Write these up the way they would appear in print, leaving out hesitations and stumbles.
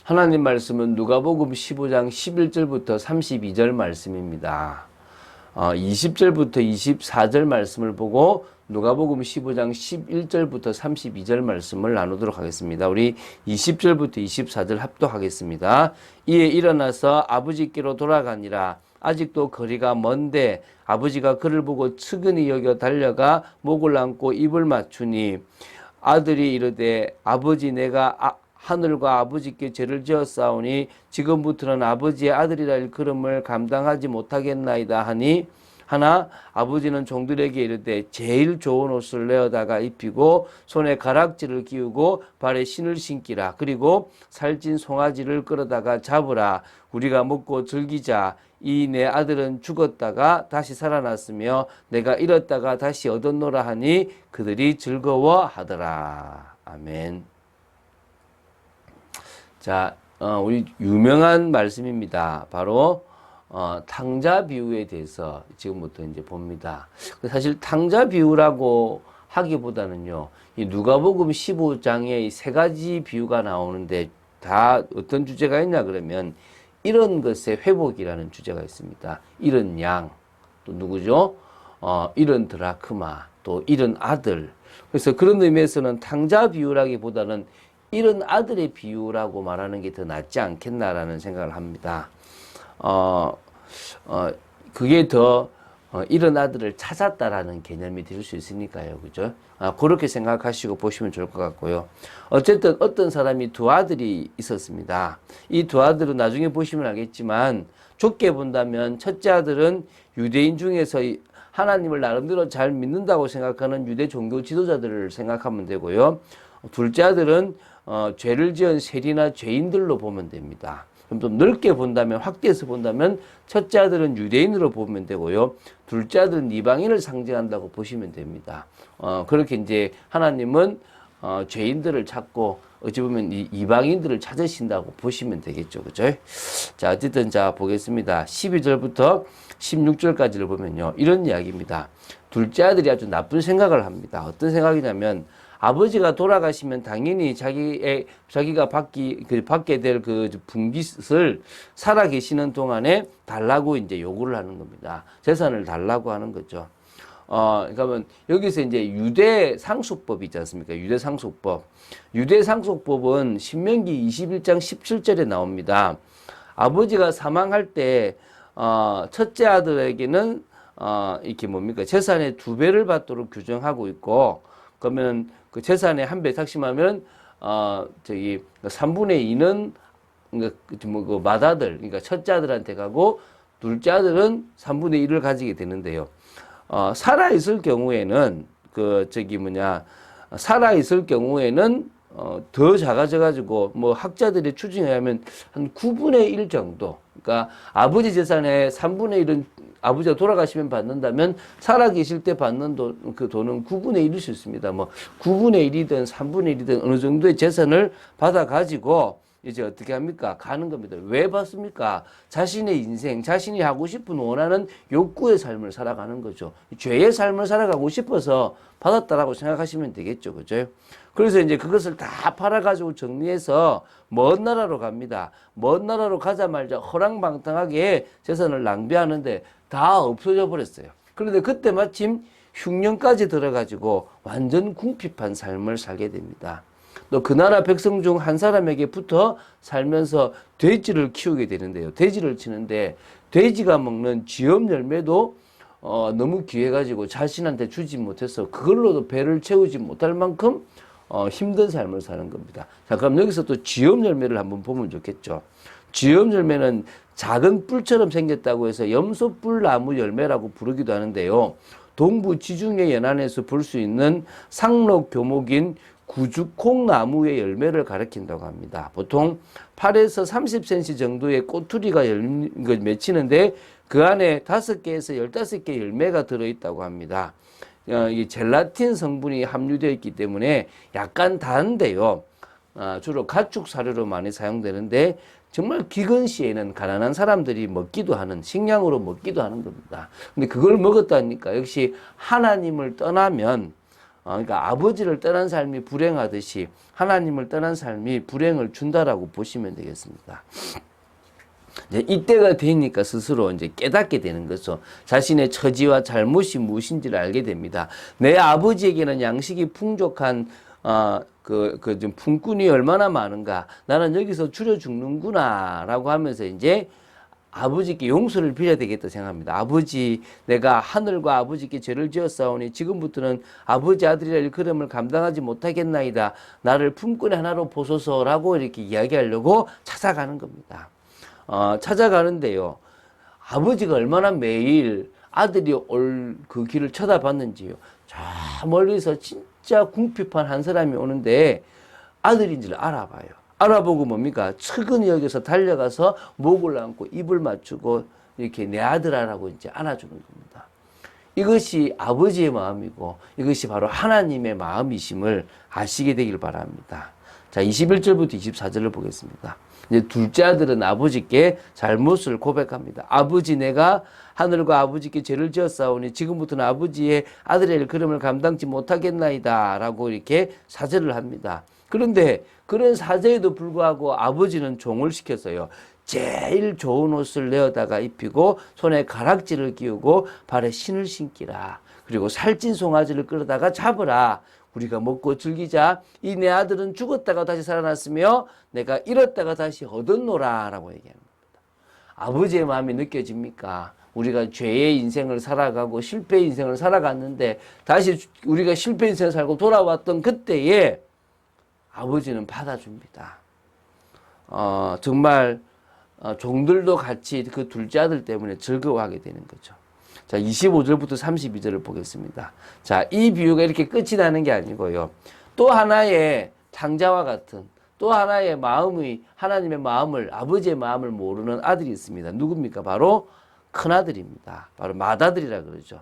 하나님 말씀은 누가복음 15장 11절부터 32절 말씀입니다. 20절부터 24절 말씀을 보고 누가복음 15장 11절부터 32절 말씀을 나누도록 하겠습니다. 우리 20절부터 24절 합독하겠습니다. 이에 일어나서 아버지께로 돌아가니라. 아직도 거리가 먼데 아버지가 그를 보고 측은히 여겨 달려가 목을 안고 입을 맞추니 아들이 이르되 아버지 내가 하늘과 아버지께 죄를 지었사오니 지금부터는 아버지의 아들이라 일컬음을 감당하지 못하겠나이다 하니 하나 아버지는 종들에게 이르되 제일 좋은 옷을 내어다가 입히고 손에 가락지를 끼우고 발에 신을 신기라. 그리고 살찐 송아지를 끌어다가 잡으라. 우리가 먹고 즐기자. 이 내 아들은 죽었다가 다시 살아났으며 내가 잃었다가 다시 얻었노라 하니 그들이 즐거워하더라. 아멘. 자, 우리 유명한 말씀입니다. 바로 탕자 비유에 대해서 지금부터 이제 봅니다. 사실 탕자 비유라고 하기보다는요, 이 누가복음 15장에 세 가지 비유가 나오는데 다 어떤 주제가 있냐 그러면 이런 것의 회복이라는 주제가 있습니다. 이런 양, 또 누구죠? 이런 드라크마, 또 이런 아들. 그래서 그런 의미에서는 탕자 비유라기보다는 이런 아들의 비유라고 말하는 게 더 낫지 않겠나라는 생각을 합니다. 그게 더 이런 아들을 찾았다라는 개념이 될 수 있으니까요. 그죠? 그렇게 생각하시고 보시면 좋을 것 같고요. 어쨌든 어떤 사람이 두 아들이 있었습니다. 이 두 아들은 나중에 보시면 알겠지만 좁게 본다면 첫째 아들은 유대인 중에서 하나님을 나름대로 잘 믿는다고 생각하는 유대 종교 지도자들을 생각하면 되고요. 둘째 아들은 죄를 지은 세리나 죄인들로 보면 됩니다. 그럼 좀 넓게 본다면, 확대해서 본다면 첫째 아들은 유대인으로 보면 되고요. 둘째 아들은 이방인을 상징한다고 보시면 됩니다. 그렇게 이제 하나님은 죄인들을 찾고 어찌 보면 이방인들을 찾으신다고 보시면 되겠죠. 그죠? 자, 어쨌든 자 보겠습니다. 12절부터 16절까지를 보면요. 이런 이야기입니다. 둘째 아들이 아주 나쁜 생각을 합니다. 어떤 생각이냐면 아버지가 돌아가시면 당연히 자기가 받게 될 그 분깃을 살아 계시는 동안에 달라고 이제 요구를 하는 겁니다. 재산을 달라고 하는 거죠. 그러니까 여기서 이제 유대 상속법이 있지 않습니까? 유대 상속법. 유대 상속법은 신명기 21장 17절에 나옵니다. 아버지가 사망할 때, 첫째 아들에게는, 이렇게 뭡니까? 재산의 2배를 받도록 규정하고 있고, 그러면 그 재산의 1배 삭심하면 3분의 2는 그 맏아들, 그러니까 첫째 아들한테 가고 둘째 아들은 3분의 1을 가지게 되는데요. 살아 있을 경우에는 살아 있을 경우에는 더 작아져 가지고 뭐 학자들의 추정에 의하면 한 9분의 1 정도. 그러니까 아버지 재산의 3분의 1은 아버지가 돌아가시면 받는다면 살아 계실 때 받는 그 돈은 9분의 1일 수 있습니다. 뭐 9분의 1이든 3분의 1이든 어느 정도의 재산을 받아 가지고 이제 어떻게 합니까? 가는 겁니다. 왜 받습니까? 자신의 인생, 자신이 하고 싶은 원하는 욕구의 삶을 살아가는 거죠. 죄의 삶을 살아가고 싶어서 받았다라고 생각하시면 되겠죠. 그죠? 그래서 이제 그것을 다 팔아가지고 정리해서 먼 나라로 갑니다. 먼 나라로 가자마자 허랑방탕하게 재산을 낭비하는데 다 없어져 버렸어요. 그런데 그때 마침 흉년까지 들어가지고 완전 궁핍한 삶을 살게 됩니다. 또 그 나라 백성 중 한 사람에게 붙어 살면서 돼지를 키우게 되는데요. 돼지를 치는데 돼지가 먹는 쥐염 열매도 너무 귀해가지고 자신한테 주지 못해서 그걸로도 배를 채우지 못할 만큼 힘든 삶을 사는 겁니다. 자, 그럼 여기서 또 쥐염 열매를 한번 보면 좋겠죠. 쥐염 열매는 작은 뿔처럼 생겼다고 해서 염소뿔나무 열매라고 부르기도 하는데요. 동부 지중해 연안에서 볼 수 있는 상록 교목인 구죽콩나무의 열매를 가리킨다고 합니다. 보통 8에서 30cm 정도의 꼬투리가 맺히는데 그 안에 5개에서 15개 열매가 들어있다고 합니다. 이 젤라틴 성분이 함유되어 있기 때문에 약간 다른데요. 주로 가축 사료로 많이 사용되는데 정말 기근 시에는 가난한 사람들이 먹기도 하는 식량으로 먹기도 하는 겁니다. 근데 그걸 먹었다니까 역시 하나님을 떠나면 그러니까 아버지를 떠난 삶이 불행하듯이 하나님을 떠난 삶이 불행을 준다라고 보시면 되겠습니다. 이제 이때가 되니까 스스로 이제 깨닫게 되는 거죠. 자신의 처지와 잘못이 무엇인지를 알게 됩니다. 내 아버지에게는 양식이 풍족한 좀 품꾼이 얼마나 많은가. 나는 여기서 줄여 죽는구나라고 하면서 이제 아버지께 용서를 빌어야 되겠다 생각합니다. 아버지, 내가 하늘과 아버지께 죄를 지었사오니 지금부터는 아버지 아들이라 일컬음을 감당하지 못하겠나이다. 나를 품꾼의 하나로 보소서라고 이렇게 이야기하려고 찾아가는 겁니다. 찾아가는데요. 아버지가 얼마나 매일 아들이 올 그 길을 쳐다봤는지요. 저 멀리서 진짜 궁핍한 한 사람이 오는데 아들인지를 알아봐요. 알아보고 뭡니까? 측은히 여기서 달려가서 목을 안고 입을 맞추고 이렇게 내 아들아라고 이제 안아주는 겁니다. 이것이 아버지의 마음이고 이것이 바로 하나님의 마음이심을 아시게 되길 바랍니다. 자, 21절부터 24절을 보겠습니다. 이제 둘째 아들은 아버지께 잘못을 고백합니다. 아버지, 내가 하늘과 아버지께 죄를 지었사오니 지금부터는 아버지의 아들의 일컬음을 감당치 못하겠나이다 라고 이렇게 사죄를 합니다. 그런데 그런 사죄에도 불구하고 아버지는 종을 시켰어요. 제일 좋은 옷을 내어다가 입히고 손에 가락지를 끼우고 발에 신을 신기라. 그리고 살찐 송아지를 끌어다가 잡으라. 우리가 먹고 즐기자. 이 내 아들은 죽었다가 다시 살아났으며 내가 잃었다가 다시 얻었노라 라고 얘기합니다. 아버지의 마음이 느껴집니까? 우리가 죄의 인생을 살아가고 실패의 인생을 살아갔는데 다시 우리가 실패 인생을 살고 돌아왔던 그때에 아버지는 받아줍니다. 정말 종들도 같이 그 둘째 아들 때문에 즐거워하게 되는 거죠. 자, 25절부터 32절을 보겠습니다. 자, 이 비유가 이렇게 끝이 나는 게 아니고요. 또 하나의 창자와 같은 또 하나의 하나님의 마음을, 아버지의 마음을 모르는 아들이 있습니다. 누굽니까? 바로 큰아들입니다. 바로 맏아들이라 그러죠.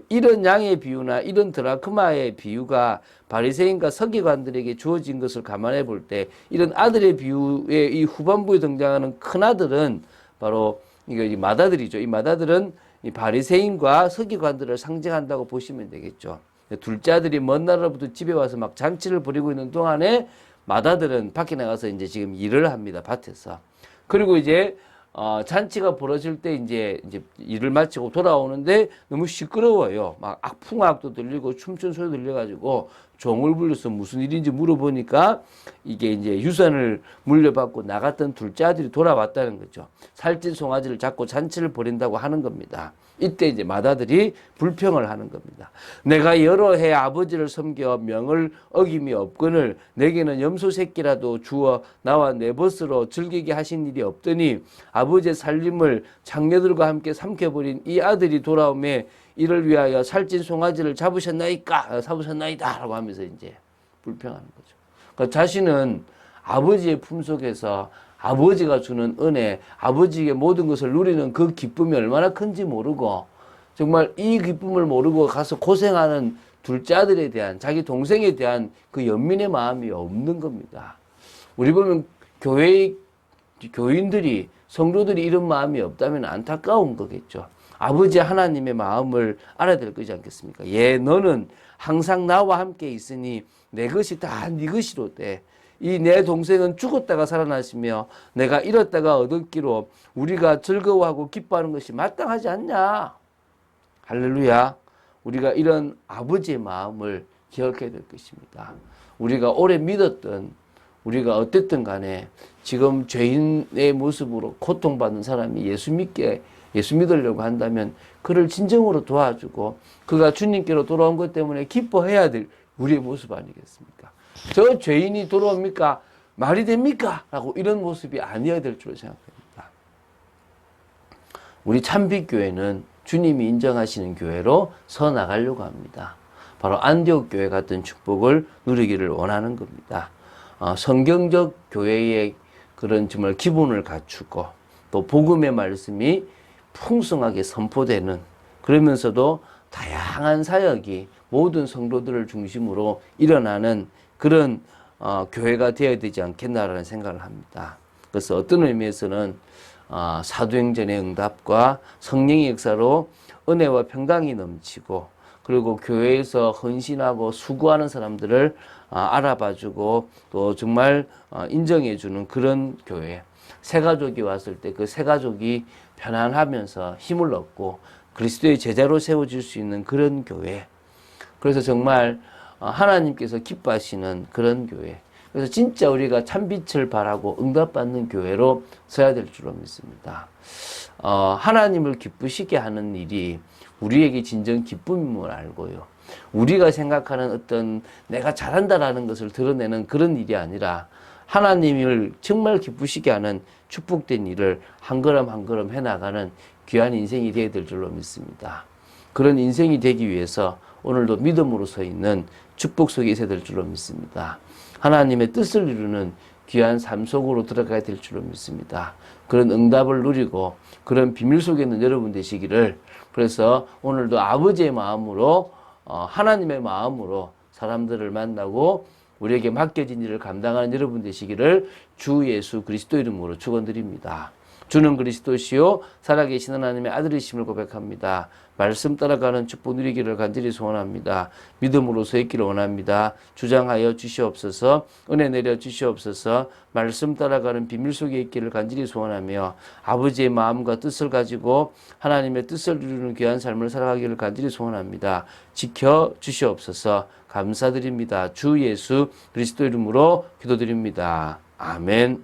이런 양의 비유나 이런 드라크마의 비유가 바리새인과 서기관들에게 주어진 것을 감안해 볼 때 이런 아들의 비유의 이 후반부에 등장하는 큰아들은 바로 이 맏아들이죠. 이 맏아들은 이 바리새인과 서기관들을 상징한다고 보시면 되겠죠. 둘째 아들이 먼 나라로부터 집에 와서 막 잔치를 벌이고 있는 동안에 맏아들은 밖에 나가서 이제 지금 일을 합니다. 밭에서. 그리고 이제 잔치가 벌어질 때 이제 일을 마치고 돌아오는데 너무 시끄러워요. 막 악풍악도 들리고 춤춘 소리 들려가지고 종을 불러서 무슨 일인지 물어보니까 이게 이제 유산을 물려받고 나갔던 둘째 아들이 돌아왔다는 거죠. 살찐 송아지를 잡고 잔치를 벌인다고 하는 겁니다. 이때 이제 맏아들이 불평을 하는 겁니다. 내가 여러 해 아버지를 섬겨 명을 어김이 없거늘 내게는 염소 새끼라도 주어 나와 내 벗으로 즐기게 하신 일이 없더니 아버지의 살림을 장녀들과 함께 삼켜버린 이 아들이 돌아오매 이를 위하여 살찐 송아지를 잡으셨나이다 라고 하면서 이제 불평하는 거죠. 그러니까 자신은 아버지의 품속에서 아버지가 주는 은혜, 아버지의 모든 것을 누리는 그 기쁨이 얼마나 큰지 모르고 정말 이 기쁨을 모르고 가서 고생하는 둘째 아들에 대한 자기 동생에 대한 그 연민의 마음이 없는 겁니다. 우리 보면 교인들이 성도들이 이런 마음이 없다면 안타까운 거겠죠. 아버지 하나님의 마음을 알아야 될 거지 않겠습니까? 너는 항상 나와 함께 있으니 내 것이 다 네 것이로되 이 내 동생은 죽었다가 살아나시며 내가 잃었다가 얻었기로 우리가 즐거워하고 기뻐하는 것이 마땅하지 않냐? 할렐루야. 우리가 이런 아버지의 마음을 기억해야 될 것입니다. 우리가 오래 믿었던 우리가 어땠든 간에 지금 죄인의 모습으로 고통받는 사람이 예수 믿으려고 한다면 그를 진정으로 도와주고 그가 주님께로 돌아온 것 때문에 기뻐해야 될 우리의 모습 아니겠습니까? 저 죄인이 돌아옵니까? 말이 됩니까? 라고 이런 모습이 아니어야 될 줄로 생각합니다. 우리 참빛교회는 주님이 인정하시는 교회로 서 나가려고 합니다. 바로 안디옥 교회 같은 축복을 누리기를 원하는 겁니다. 성경적 교회의 그런 정말 기본을 갖추고 또 복음의 말씀이 풍성하게 선포되는 그러면서도 다양한 사역이 모든 성도들을 중심으로 일어나는 그런 교회가 되어야 되지 않겠나라는 생각을 합니다. 그래서 어떤 의미에서는 사도행전의 응답과 성령의 역사로 은혜와 평강이 넘치고 그리고 교회에서 헌신하고 수고하는 사람들을 알아봐주고 또 정말 인정해주는 그런 교회. 새 가족이 왔을 때 그 새 가족이 편안하면서 힘을 얻고 그리스도의 제자로 세워질 수 있는 그런 교회. 그래서 정말 하나님께서 기뻐하시는 그런 교회. 그래서 진짜 우리가 참빛을 바라고 응답받는 교회로 서야 될 줄로 믿습니다. 하나님을 기쁘시게 하는 일이 우리에게 진정 기쁨임을 알고요. 우리가 생각하는 어떤 내가 잘한다라는 것을 드러내는 그런 일이 아니라 하나님을 정말 기쁘시게 하는 축복된 일을 한 걸음 한 걸음 해나가는 귀한 인생이 되어야 될 줄로 믿습니다. 그런 인생이 되기 위해서 오늘도 믿음으로 서 있는 축복 속에 있어야 될 줄로 믿습니다. 하나님의 뜻을 이루는 귀한 삶 속으로 들어가야 될 줄로 믿습니다. 그런 응답을 누리고 그런 비밀 속에 있는 여러분 되시기를, 그래서 오늘도 아버지의 마음으로 하나님의 마음으로 사람들을 만나고 우리에게 맡겨진 일을 감당하는 여러분 되시기를 주 예수 그리스도 이름으로 축원드립니다. 주는 그리스도시요 살아계신 하나님의 아들이심을 고백합니다. 말씀 따라가는 축복 누리기를 간절히 소원합니다. 믿음으로 서 있기를 원합니다. 주장하여 주시옵소서. 은혜 내려 주시옵소서. 말씀 따라가는 비밀 속에 있기를 간절히 소원하며 아버지의 마음과 뜻을 가지고 하나님의 뜻을 이루는 귀한 삶을 살아가기를 간절히 소원합니다. 지켜 주시옵소서. 감사드립니다. 주 예수 그리스도 이름으로 기도드립니다. 아멘.